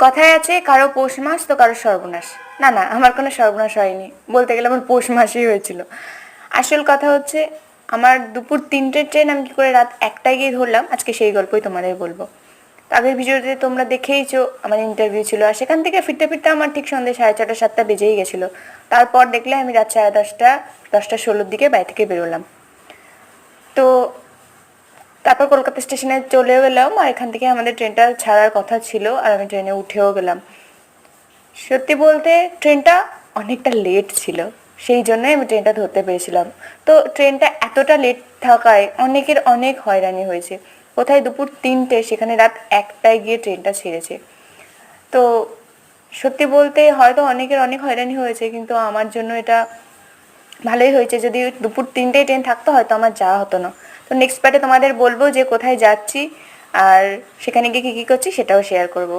কথায় আছে কারো পৌষ মাস তো কারো সর্বনাশ। না না, আমার কোনো সর্বনাশ হয়নি, বলতে গেলে আমার পৌষ মাসই হয়েছিল। আসল কথা হচ্ছে, আমার দুপুর 3টের ট্রেন আমি কী করে রাত 1টায় গিয়ে ধরলাম, আজকে সেই গল্পই তোমাদের বলবো। তো আগের ভিডিওতে তোমরা দেখেইছো আমার ইন্টারভিউ ছিল, আর সেখান থেকে ফিরতে ফিরতে আমার ঠিক সন্ধ্যে 6:30 7টা বেজেই গেছিলো। তারপর দেখলে আমি রাত 10:30 10টা 16-র দিকে বাড়ি থেকে বেরোলাম। তো তারপর কলকাতা স্টেশনে চলেও গেলাম, আর এখান থেকে আমাদের ট্রেনটা ছাড়ার কথা ছিল, আর আমি ট্রেনে উঠেও গেলাম। সত্যি বলতে ট্রেনটা অনেকটা লেট ছিল, সেই জন্যই আমি ট্রেনটা ধরতে পেরেছিলাম। তো ট্রেনটা এতটা লেট থাকায় অনেকের অনেক হয়রানি হয়েছে। কোথায় দুপুর 3টে, সেখানে রাত 1টায় গিয়ে ট্রেনটা ছেড়েছে। তো সত্যি বলতে হয়তো অনেকের অনেক হয়রানি হয়েছে, কিন্তু আমার জন্য এটা ভালোই হয়েছে। যদি দুপুর 3টেয় ট্রেন থাকতো হয়তো আমার যাওয়া হতো না। তো নেক্সট পার্টে তোমাদের বলবো যে কোথায় যাচ্ছি আর সেখানে গিয়ে কী কী করছি সেটাও শেয়ার করবো।